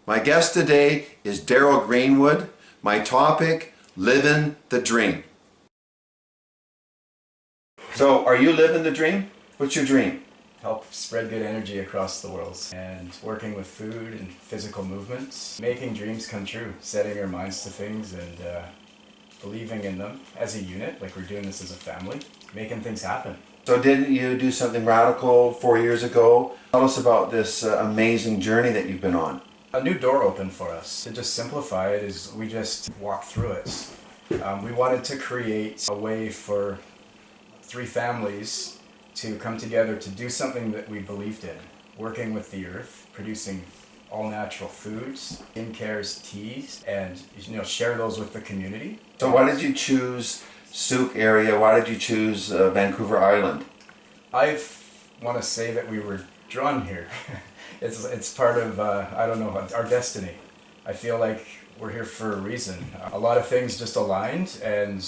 My guest today is Darrell Greenwood. My topic, living the dream. So, are you living the dream? What's your dream? Help spread good energy across the world and working with food and physical movements, making dreams come true, setting our minds to things and believing in them as a unit, like we're doing this as a family, making things happen. So didn't you do something radical 4 years ago? Tell us about this amazing journey that you've been on. A new door opened for us. To just simplify it is we just walked through it. We wanted to create a way for 3 families to come together to do something that we believed in, working with the earth, producing all natural foods, skincare, teas, and share those with the community. So why did you choose Souk area? Why did you choose Vancouver Island? I want to say that we were drawn here. It's part of, our destiny. I feel like we're here for a reason. A lot of things just aligned and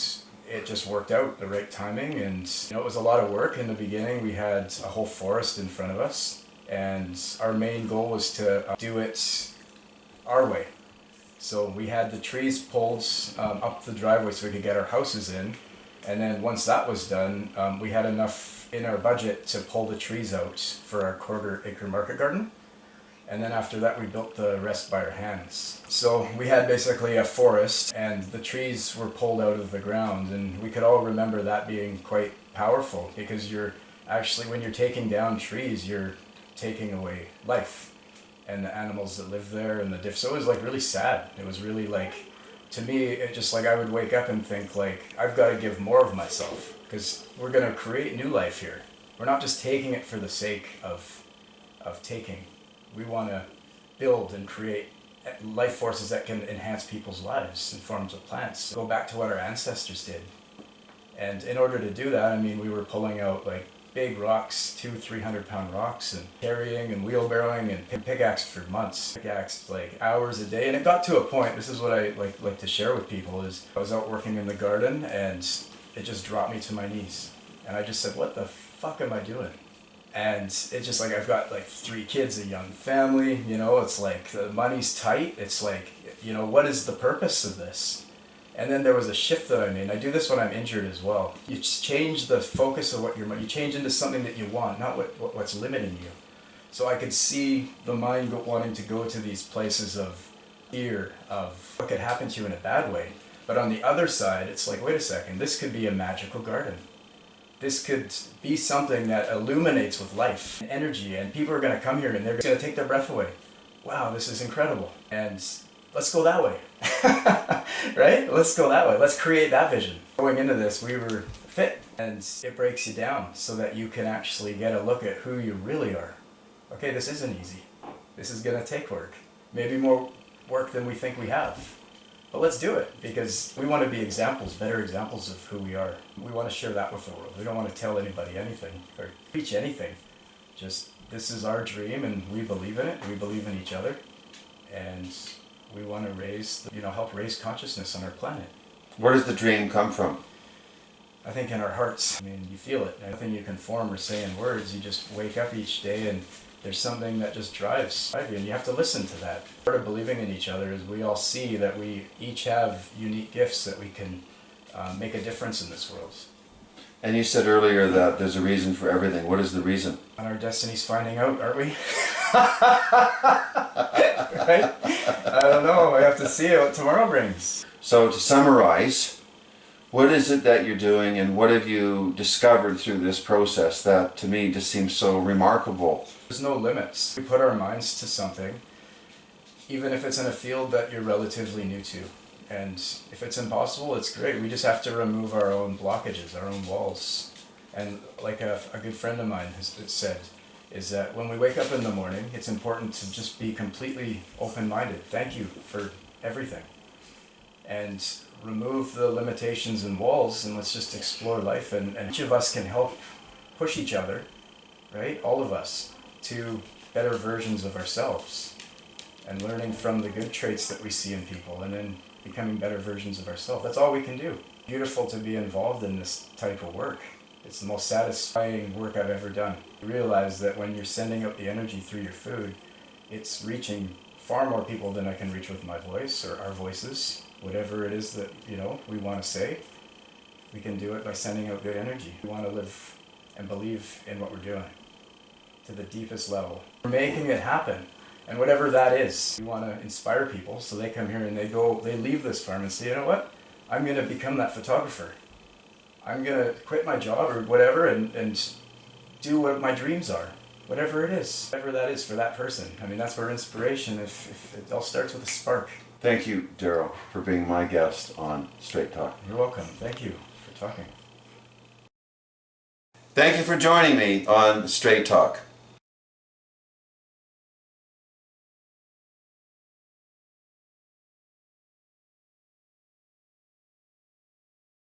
it just worked out, the right timing, and it was a lot of work. In the beginning we had a whole forest in front of us and our main goal was to do it our way. So we had the trees pulled up the driveway so we could get our houses in, and then once that was done, we had enough in our budget to pull the trees out for our 1/4 acre market garden. And then after that we built the rest by our hands. So we had basically a forest and the trees were pulled out of the ground, and we could all remember that being quite powerful because you're actually, when you're taking down trees, you're taking away life and the animals that live there and the so it was like really sad. It was really like, to me, it just like I would wake up and think like, I've got to give more of myself because we're going to create new life here. We're not just taking it for the sake of taking. We want to build and create life forces that can enhance people's lives in forms of plants. Go back to what our ancestors did. And in order to do that, we were pulling out like big rocks, 200-300 pound rocks, and carrying and wheelbarrowing and pickaxe for months. Pickaxe like hours a day. And it got to a point, this is what I like to share with people, is I was out working in the garden and it just dropped me to my knees. And I just said, what the fuck am I doing? And it's just like, I've got like 3 kids, a young family, it's like the money's tight. It's like, what is the purpose of this? And then there was a shift that I made. I do this when I'm injured as well. You change the focus of what you change into something that you want, not what's limiting you. So I could see the mind wanting to go to these places of fear, of what could happen to you in a bad way. But on the other side, it's like, wait a second, this could be a magical garden. This could be something that illuminates with life and energy, and people are going to come here and they're going to take their breath away. Wow, this is incredible. And let's go that way. Right? Let's go that way. Let's create that vision. Going into this, we were fit, and it breaks you down so that you can actually get a look at who you really are. Okay, this isn't easy. This is going to take work. Maybe more work than we think we have. But let's do it, because we want to be examples, better examples of who we are. We want to share that with the world. We don't want to tell anybody anything or preach anything. Just, this is our dream and we believe in it. We believe in each other. And we want to help raise consciousness on our planet. Where does the dream come from? I think in our hearts. You feel it. Nothing you can form or say in words. You just wake up each day and there's something that just drives you, and you have to listen to that. Part of believing in each other is we all see that we each have unique gifts that we can make a difference in this world. And you said earlier that there's a reason for everything. What is the reason? And our destiny's finding out, aren't we? Right? I don't know. I have to see what tomorrow brings. So to summarize, what is it that you're doing and what have you discovered through this process that to me just seems so remarkable? There's no limits. We put our minds to something, even if it's in a field that you're relatively new to. And if it's impossible, it's great. We just have to remove our own blockages, our own walls. And like a good friend of mine has said, is that when we wake up in the morning, it's important to just be completely open-minded. Thank you for everything. And remove the limitations and walls, and let's just explore life. And each of us can help push each other, right? All of us, to better versions of ourselves. And learning from the good traits that we see in people, and then becoming better versions of ourselves. That's all we can do. Beautiful to be involved in this type of work. It's the most satisfying work I've ever done. You realize that when you're sending out the energy through your food, it's reaching far more people than I can reach with my voice or our voices. Whatever it is that, we want to say, we can do it by sending out good energy. We want to live and believe in what we're doing to the deepest level. We're making it happen. And whatever that is, we want to inspire people so they come here and they leave this farm and say, you know what? I'm going to become that photographer. I'm going to quit my job or whatever and do what my dreams are. Whatever it is, whatever that is for that person. I mean, that's where inspiration, if it all starts with a spark. Thank you, Darrell, for being my guest on Straight Talk. You're welcome. Thank you for talking. Thank you for joining me on Straight Talk.